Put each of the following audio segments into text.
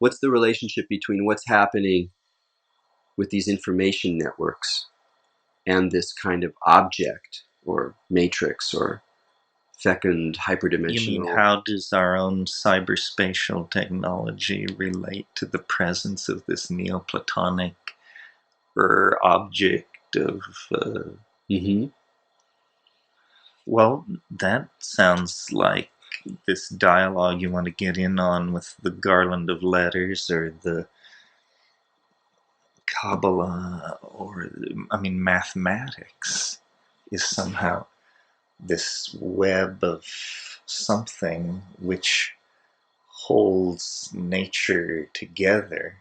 what's the relationship between what's happening with these information networks and this kind of object or matrix or fecund You mean, hyperdimensional? how does our own cyberspatial technology relate to the presence of this Neoplatonic object of. Mm-hmm. Well, that sounds like this dialogue you want to get in on with the garland of letters or the Kabbalah or, I mean, mathematics is somehow this web of something which holds nature together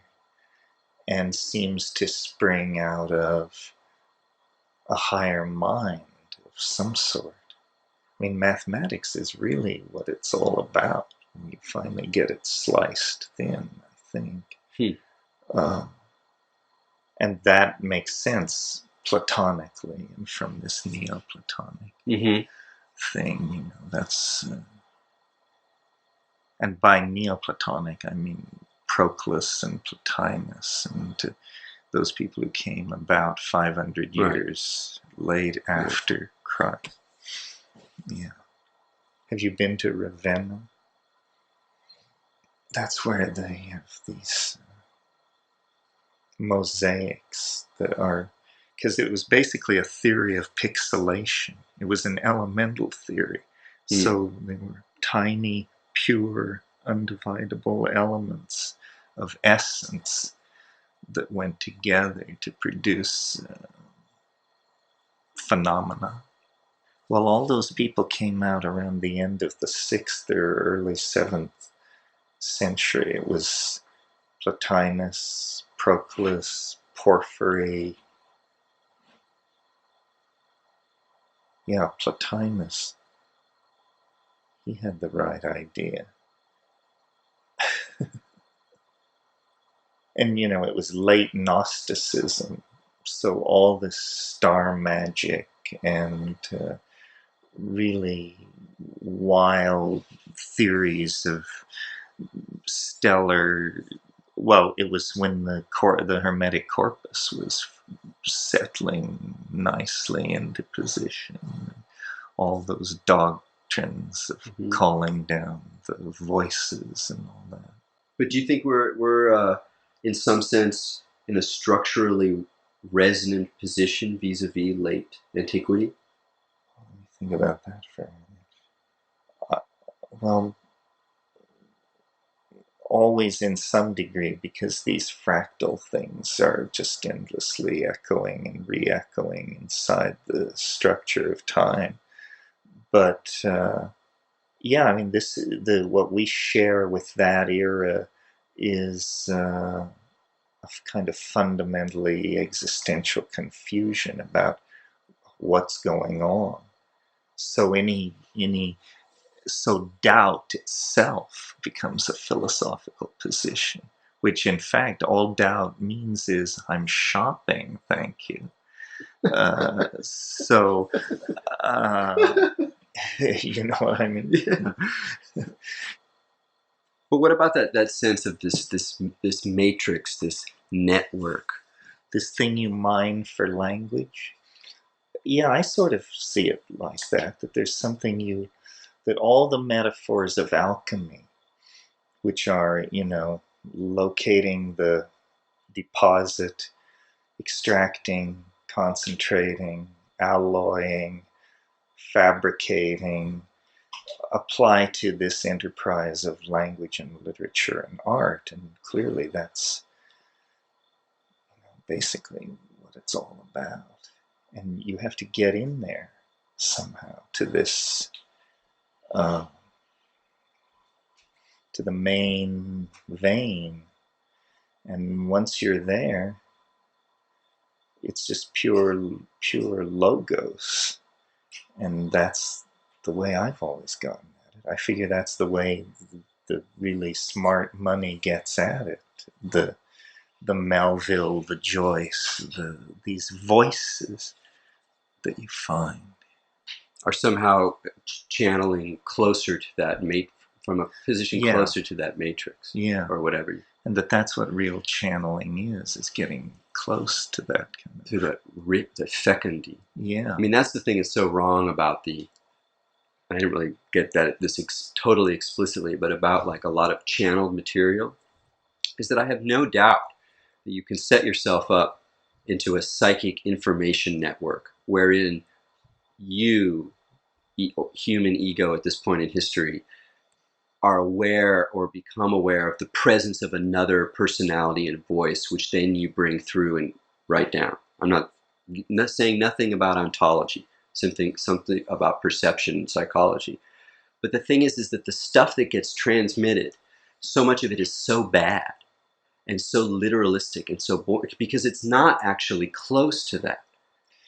and seems to spring out of a higher mind of some sort. I mean, mathematics is really what it's all about when you finally get it sliced thin, I think. Um, and that makes sense platonically and from this Neoplatonic thing, that's. And by Neoplatonic, I mean Proclus and Plotinus and those people who came about 500 years late after Christ. Yeah. Have you been to Ravenna? That's where they have these mosaics that are, because it was basically a theory of pixelation. It was an elemental theory. So they were tiny, pure, undividable elements of essence that went together to produce phenomena. Well, all those people came out around the end of the 6th or early 7th century. It was Plotinus, Proclus, Porphyry. Yeah, Plotinus. He had the right idea. And, it was late Gnosticism. So all this star magic and really wild theories of stellar. Well, it was when the Hermetic corpus was settling nicely into position. All those doctrines of calling down the voices and all that. But do you think we're in some sense in a structurally resonant position vis-a-vis late antiquity? Let me think about that for a minute. Well, always in some degree, because these fractal things are just endlessly echoing and re-echoing inside the structure of time. But yeah, I mean, what we share with that era is a kind of fundamentally existential confusion about what's going on. So so doubt itself becomes a philosophical position, which in fact all doubt means is I'm shopping, thank you. So you know what I mean? Yeah. But what about that sense of this matrix, this network? This thing you mine for language? Yeah, I sort of see it like that there's something that all the metaphors of alchemy, which are, locating the deposit, extracting, concentrating, alloying, fabricating, apply to this enterprise of language and literature and art. And clearly that's basically what it's all about. And you have to get in there somehow to this, to the main vein. And once you're there, it's just pure logos. And that's the way I've always gotten at it. I figure that's the way the really smart money gets at it. The Melville, the Joyce, these voices that you find are somehow channeling closer to that from a position closer to that matrix, yeah, or whatever. And that's what real channeling is getting close to that kind To of. the fecundity. Yeah, I mean, that's the thing that's so wrong about the. I didn't really get that totally explicitly, but about like a lot of channeled material is that I have no doubt that you can set yourself up into a psychic information network wherein you, human ego at this point in history, are aware or become aware of the presence of another personality and voice, which then you bring through and write down. I'm not saying nothing about ontology, something about perception and psychology. But the thing is that the stuff that gets transmitted, so much of it is so bad and so literalistic and so boring because it's not actually close to that.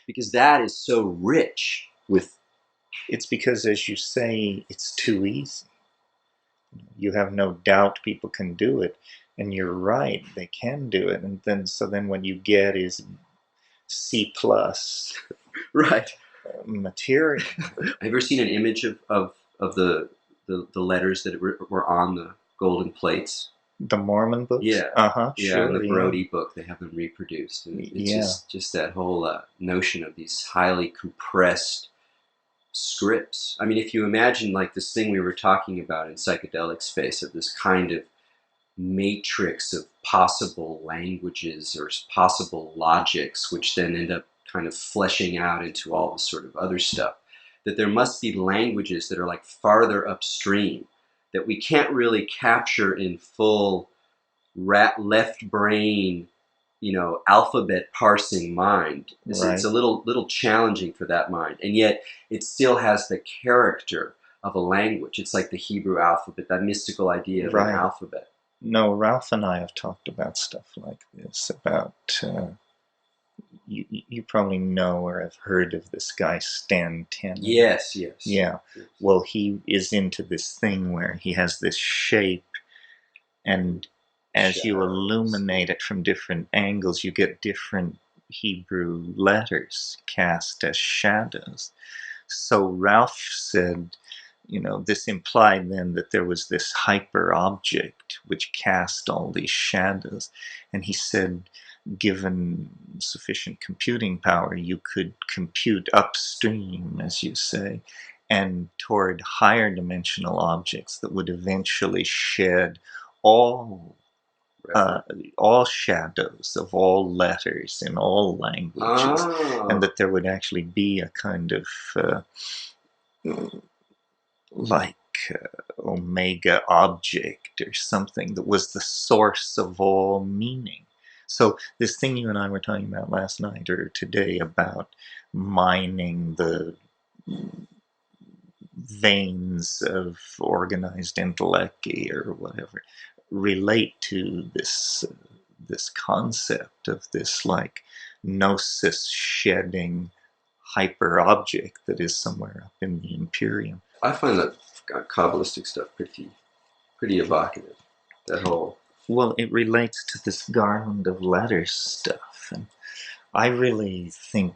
Because that is so rich with. it's because, as you say, it's too easy. You have no doubt people can do it, and you're right, they can do it. And then what you get is C plus Right. material. Have you ever seen an image of the letters that were on the golden plates? The Mormon books? Yeah, Uh-huh, yeah. In the sure, yeah. Brody book, they have them reproduced, and it's Yeah, just that whole notion of these highly compressed scripts. I mean, if you imagine like this thing we were talking about in psychedelic space of this kind of matrix of possible languages or possible logics, which then end up kind of fleshing out into all this sort of other stuff. That there must be languages that are like farther upstream that we can't really capture in full left brain, alphabet parsing mind. It's right, a little challenging for that mind, and yet it still has the character of a language. It's like the Hebrew alphabet, that mystical idea of an right. alphabet. No, Ralph and I have talked about stuff like this, about, you probably know or have heard of this guy, Stan Tenen. Yes, yes, Yeah. yes. Well, he is into this thing where he has this shape, and as you Shadows. illuminate it from different angles, you get different Hebrew letters cast as shadows. So Ralph said, this implied then that there was this hyper object which cast all these shadows. And he said, given sufficient computing power, you could compute upstream, as you say, and toward higher dimensional objects that would eventually shed all Right. all shadows of all letters in all languages, and Oh, that there would actually be a kind of like omega object or something that was the source of all meaning. So this thing you and I were talking about last night or today about mining the veins of organized intellect or whatever relate to this concept of this like gnosis shedding hyper object that is somewhere up in the Imperium. I find that Kabbalistic stuff pretty evocative. That whole. Well, it relates to this garland of letters stuff, and I really think,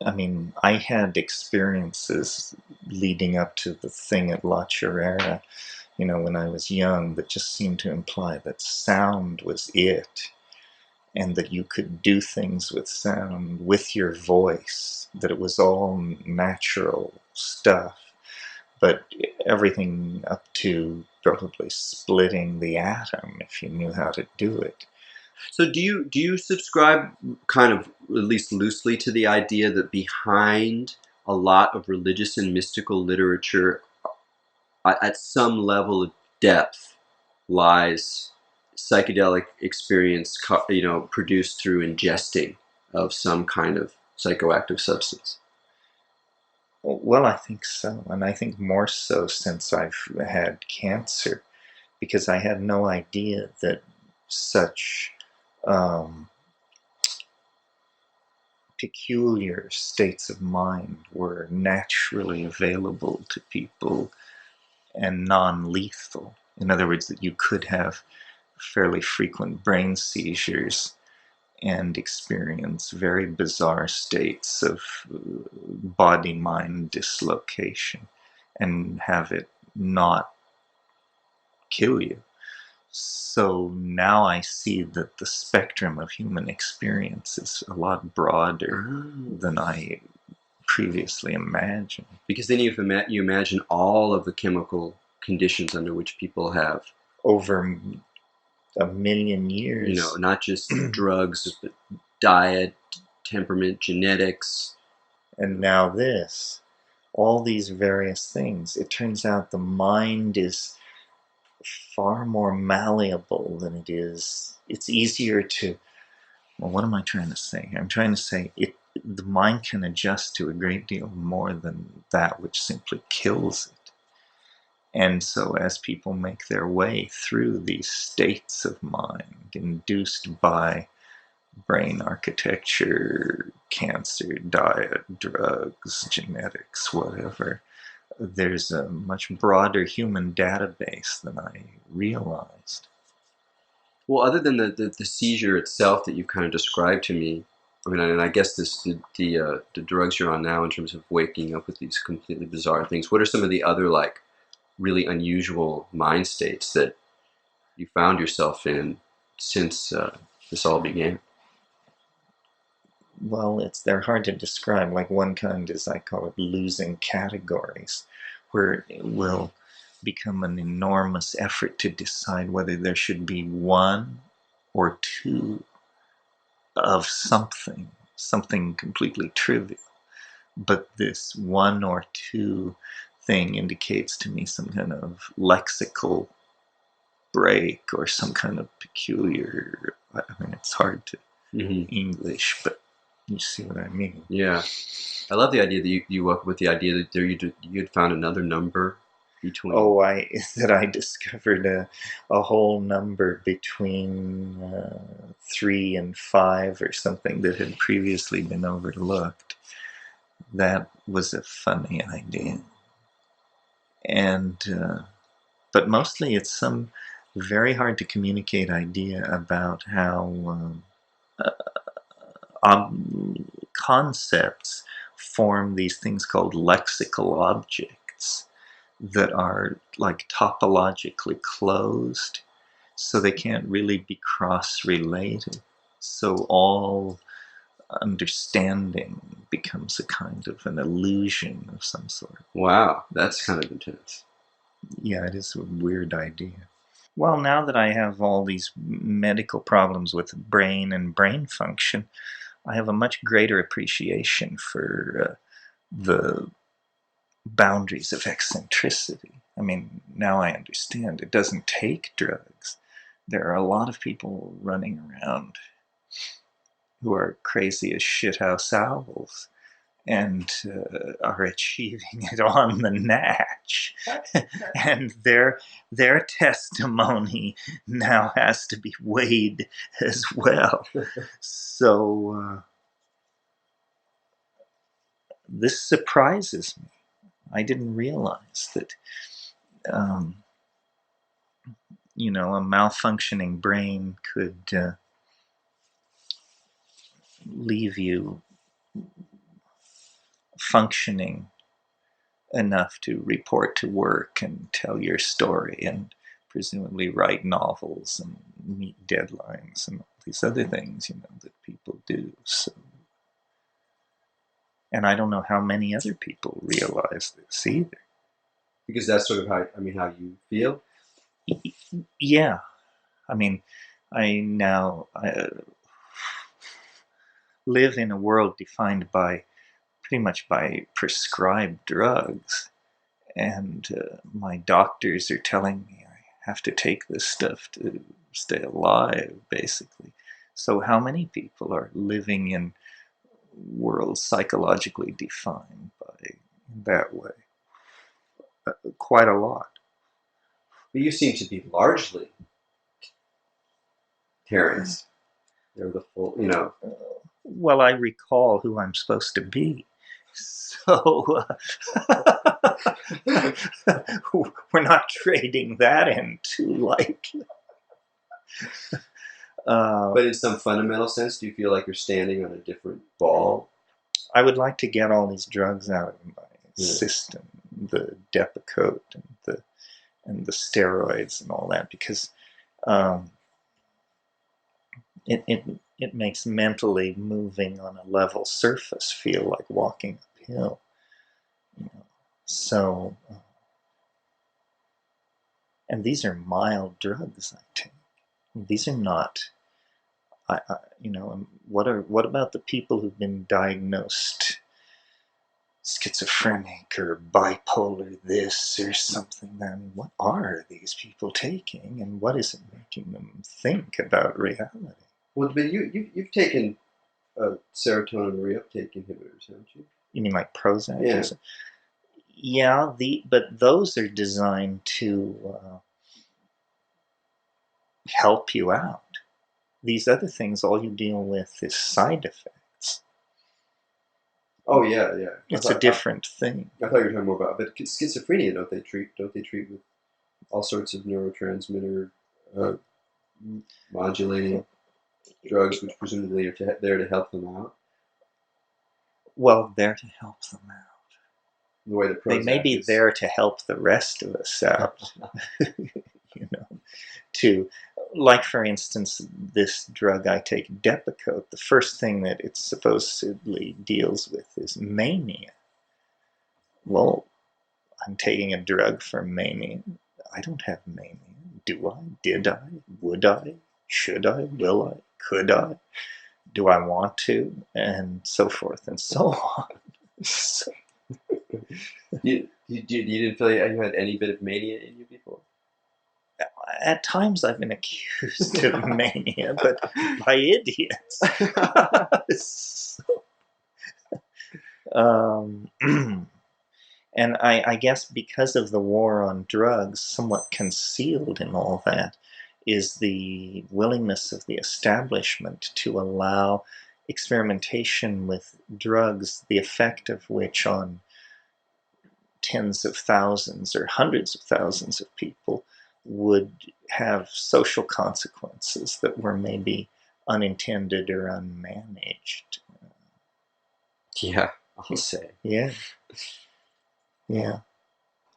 I mean, I had experiences leading up to the thing at La Chorrera, when I was young, that just seemed to imply that sound was it, and that you could do things with sound, with your voice, that it was all natural stuff. But everything up to probably splitting the atom, if you knew how to do it. So do you subscribe kind of at least loosely to the idea that behind a lot of religious and mystical literature, at some level of depth, lies psychedelic experience, produced through ingesting of some kind of psychoactive substance? Well, I think so. And I think more so since I've had cancer, because I had no idea that such um, peculiar states of mind were naturally available to people and non lethal. In other words, that you could have fairly frequent brain seizures and experience very bizarre states of body mind dislocation and have it not kill you. So now I see that the spectrum of human experience is a lot broader Oh. than I previously imagined. Because then you imagine all of the chemical conditions under which people have, Over a million you know, years. not just drugs, but diet, temperament, genetics. And now this, all these various things. It turns out the mind is far more malleable than it is. It's easier to, well, what am I trying to say? I'm trying to say the mind can adjust to a great deal more than that which simply kills it. And so as people make their way through these states of mind induced by brain architecture, cancer, diet, drugs, genetics, whatever, there's a much broader human database than I realized. Well, other than the seizure itself that you kind of described to me, I mean, and I guess the drugs you're on now in terms of waking up with these completely bizarre things. What are some of the other like really unusual mind states that you found yourself in since this all began? Well, they're hard to describe. Like one kind is, I call it losing categories, where it will become an enormous effort to decide whether there should be one or two of something completely trivial. But this one or two thing indicates to me some kind of lexical break or some kind of peculiar, I mean, it's hard to Mm-hmm. English, but you see what I mean. Yeah, I love the idea that you woke up with the idea that you had found another number between. Oh, I discovered a whole number between 3 and 5 or something that had previously been overlooked. That was a funny idea, and but mostly it's some very hard to communicate idea about how concepts form these things called lexical objects that are like topologically closed, so they can't really be cross-related. So all understanding becomes a kind of an illusion of some sort. Wow, that's kind of intense. Yeah, it is a weird idea. Well, now that I have all these medical problems with brain and brain function, I have a much greater appreciation for the boundaries of eccentricity. I mean, now I understand it doesn't take drugs. There are a lot of people running around who are crazy as shithouse owls and are achieving it on the natch. And their testimony now has to be weighed as well. So this surprises me. I didn't realize that, um, a malfunctioning brain could leave you functioning enough to report to work and tell your story and presumably write novels and meet deadlines and all these other things, that people do. So, and I don't know how many other people realize this either. Because that's sort of how you feel. Yeah, I mean, I live in a world defined by pretty much by prescribed drugs, and my doctors are telling me I have to take this stuff to stay alive, basically. So, how many people are living in worlds psychologically defined by that way? Quite a lot. But you seem to be largely Terrence. They're the full, you know. Well, I recall who I'm supposed to be. So, we're not trading that in too lightly. But in some fundamental sense, do you feel like you're standing on a different ball? I would like to get all these drugs out of my system, the Depakote and the steroids and all that, because Um, it makes mentally moving on a level surface feel like walking uphill. You know? So, and these are mild drugs I take. These are not. What about the people who've been diagnosed schizophrenic or bipolar this or something? Then what are these people taking, and what is it making them think about reality? Well, but you've taken serotonin reuptake inhibitors, haven't you? You mean like Prozac? Yeah. Yeah, but those are designed to help you out. These other things, all you deal with is side effects. Oh yeah, yeah. It's a different thing. I thought you were talking more about, but schizophrenia, don't they treat? Don't they treat with all sorts of neurotransmitter uh, modulating drugs, which presumably are there to help them out? Well, there to help them out. The way the Prozac They may be is. there to help the rest of us out. you know, to, like for instance, this drug I take, Depakote. The first thing that it supposedly deals with is mania. Well, I'm taking a drug for mania. I don't have mania. Do I? Did I? Would I? Should I? Will I? Could I? Do I want to? And so forth and so on. So, You didn't feel like you had any bit of mania in you before? at times I've been accused of mania, but by idiots. um, and I guess because of the war on drugs, somewhat concealed in all that is the willingness of the establishment to allow experimentation with drugs, the effect of which on tens of thousands or hundreds of thousands of people would have social consequences that were maybe unintended or unmanaged. Yeah, I'll say. Yeah, yeah.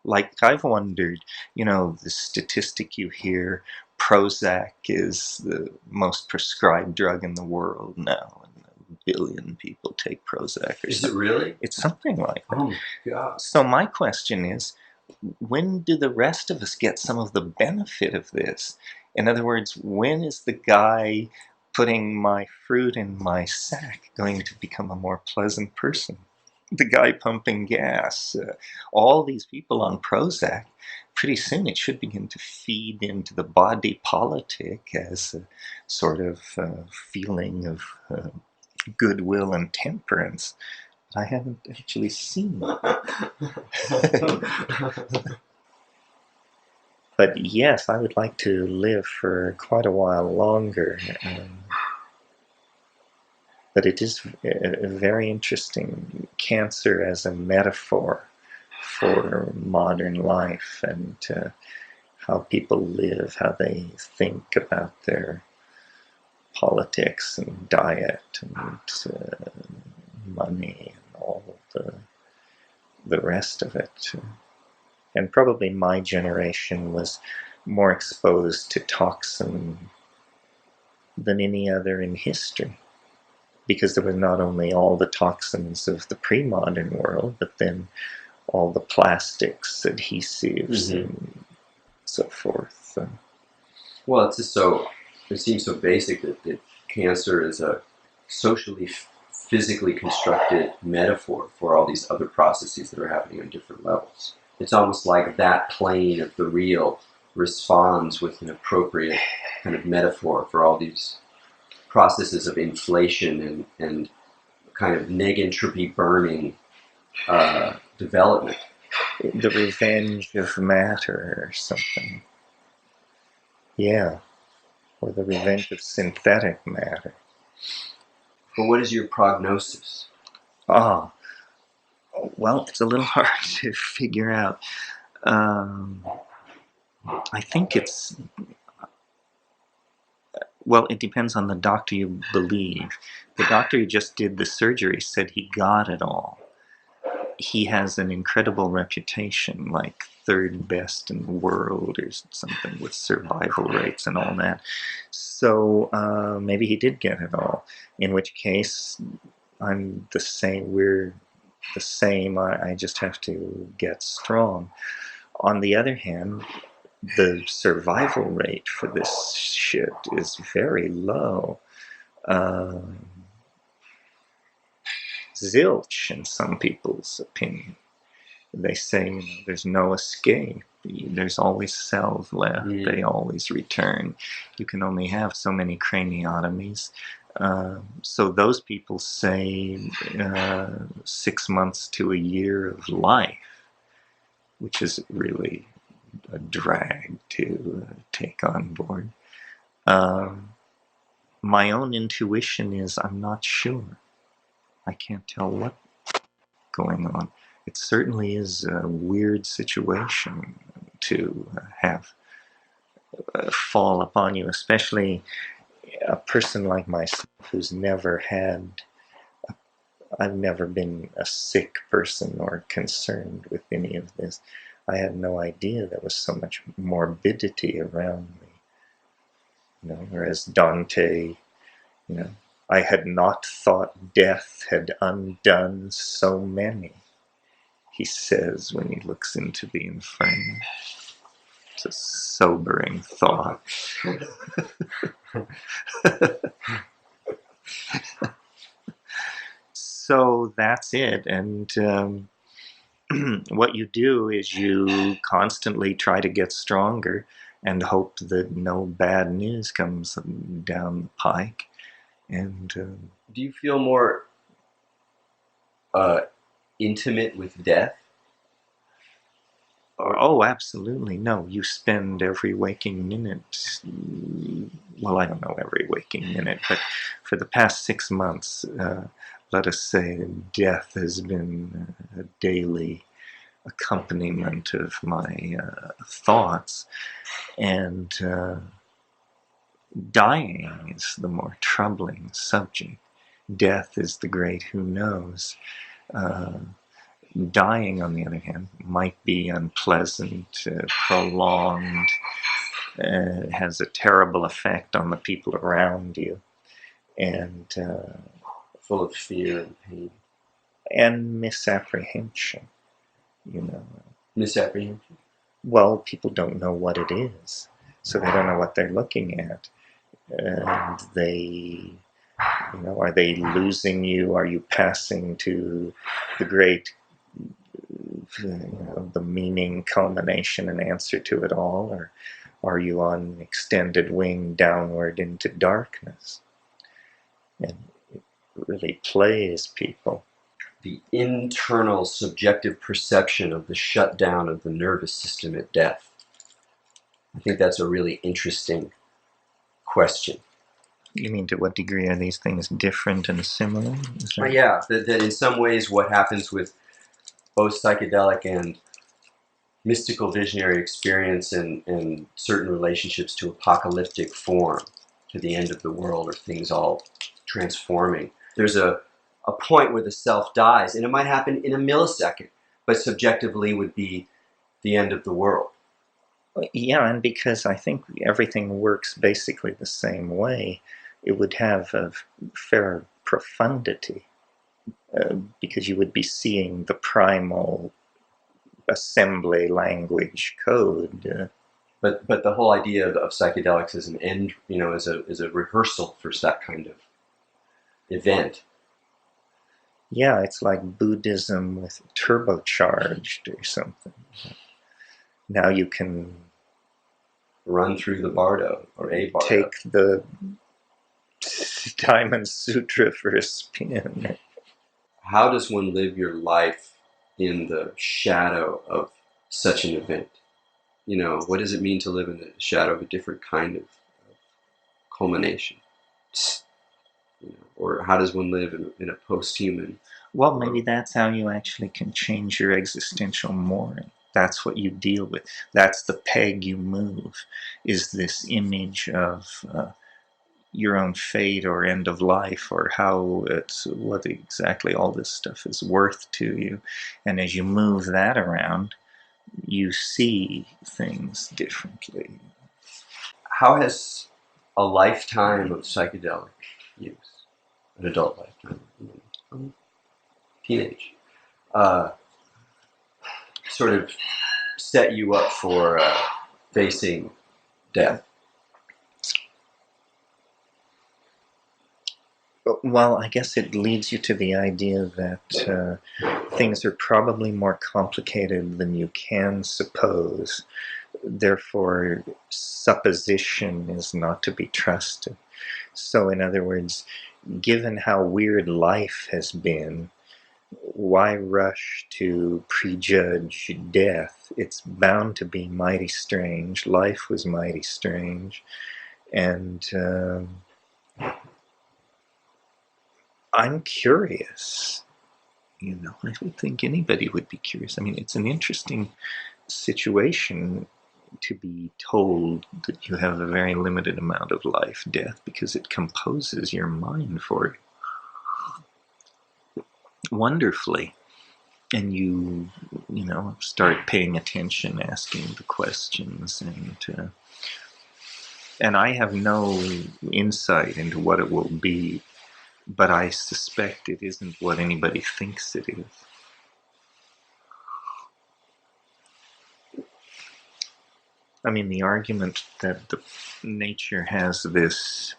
Like I've wondered, the statistic you hear, Prozac is the most prescribed drug in the world now, and 1 billion people take Prozac or Is something. it really? It's something like that. Oh my god. So my question is, when do the rest of us get some of the benefit of this? In other words, when is the guy putting my fruit in my sack going to become a more pleasant person? The guy pumping gas, all these people on Prozac, pretty soon it should begin to feed into the body politic as a sort of feeling of goodwill and temperance. I haven't actually seen it. But yes, I would like to live for quite a while longer. But it is a very interesting, cancer as a metaphor for modern life and how people live, how they think about their politics and diet and money and all of the rest of it. And probably my generation was more exposed to toxin than any other in history, because there were not only all the toxins of the pre-modern world, but then all the plastics, adhesives, and so forth. Well, it seems so basic that cancer is a socially, physically constructed metaphor for all these other processes that are happening on different levels. It's almost like that plane of the real responds with an appropriate kind of metaphor for all these processes of inflation and kind of negentropy burning development. The revenge of matter or something. Yeah. Or the revenge of synthetic matter. But what is your prognosis? Ah, well, it's a little hard to figure out. I think it depends on the doctor you believe. The doctor who just did the surgery said he got it all. he has an incredible reputation, like third best in the world or something, with survival rates and all that. So maybe he did get it all. In which case, I'm the same. We're the same. I just have to get strong. On the other hand, the survival rate for this shit is very low. Zilch, in some people's opinion. They say, there's no escape. There's always cells left. They always return. You can only have so many craniotomies. So those people say 6 months to a year of life, which is really a drag to take on board. My own intuition is I'm not sure. I can't tell what's going on. It certainly is a weird situation to have fall upon you, especially a person like myself who's never had, I've never been a sick person or concerned with any of this. I had no idea there was so much morbidity around me. Whereas Dante, I had not thought death had undone so many, he says when he looks into the Inferno. It's a sobering thought. So that's it. And what you do is you constantly try to get stronger and hope that no bad news comes down the pike. And do you feel more intimate with death? Oh, absolutely. No, you spend every waking minute, well, I don't know every waking minute, but for the past 6 months, let us say, death has been a daily accompaniment of my thoughts. And dying is the more troubling subject. Death is the great who knows. Dying, on the other hand, might be unpleasant, prolonged, has a terrible effect on the people around you, and full of fear and pain. And misapprehension, Misapprehension? Well, people don't know what it is, so they don't know what they're looking at. And they, are they losing you? Are you passing to the great, the meaning, culmination, and answer to it all? Or are you on extended wing downward into darkness? And it really plays people. The internal subjective perception of the shutdown of the nervous system at death. I think that's a really interesting question. You mean, to what degree are these things different and similar? Yeah, that in some ways what happens with both psychedelic and mystical visionary experience and certain relationships to apocalyptic form, to the end of the world, or things all transforming. There's a point where the self dies, and it might happen in a millisecond, but subjectively would be the end of the world. Yeah, and because I think everything works basically the same way, it would have a fair profundity, because you would be seeing the primal assembly language code. But the whole idea of psychedelics as an end, as a rehearsal for that kind of event. Yeah, it's like Buddhism with turbocharged or something. Now you can run through the Bardo, or a Bardo. Take the Diamond Sutra for a spin. How does one live your life in the shadow of such an event? What does it mean to live in the shadow of a different kind of culmination? Or how does one live in a post-human? Well, maybe that's how you actually can change your existential mooring. That's what you deal with. That's the peg you move, is this image of your own fate or end of life, or what exactly all this stuff is worth to you. And as you move that around, you see things differently. How has a lifetime of psychedelic use, an adult lifetime, teenage, uh, sort of set you up for facing death? Well, I guess it leads you to the idea that things are probably more complicated than you can suppose. Therefore, supposition is not to be trusted. So, in other words, given how weird life has been, why rush to prejudge death? It's bound to be mighty strange. Life was mighty strange. And I'm curious. I don't think anybody would be curious. I mean, it's an interesting situation to be told that you have a very limited amount of life, death, because it composes your mind for you wonderfully. And you start paying attention, asking the questions, and I have no insight into what it will be, but I suspect it isn't what anybody thinks it is. I mean, the argument that nature has this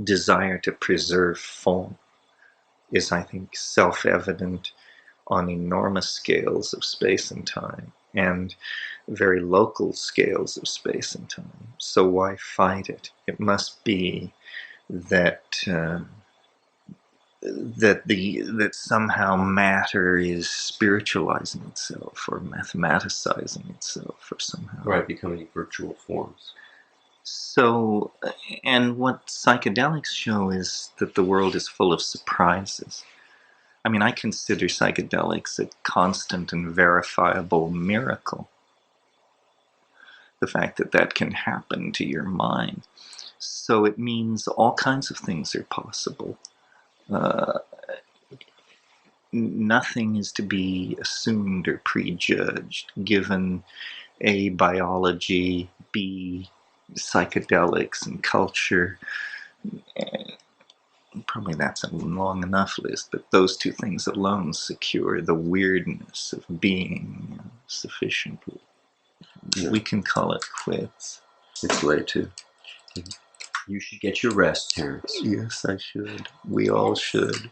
desire to preserve form is, I think, self-evident on enormous scales of space and time, and very local scales of space and time. So why fight it? It must be that that somehow matter is spiritualizing itself or mathematicizing itself or somehow. Right, becoming virtual forms. So, and what psychedelics show is that the world is full of surprises. I mean, I consider psychedelics a constant and verifiable miracle. The fact that that can happen to your mind. So it means all kinds of things are possible. Nothing is to be assumed or prejudged, given A, biology, B, psychedelics and culture. Probably that's a long enough list, but those two things alone secure the weirdness of being sufficiently. Yeah. We can call it quits. It's late too. You should get your rest, Terence. Yes, I should. We all should.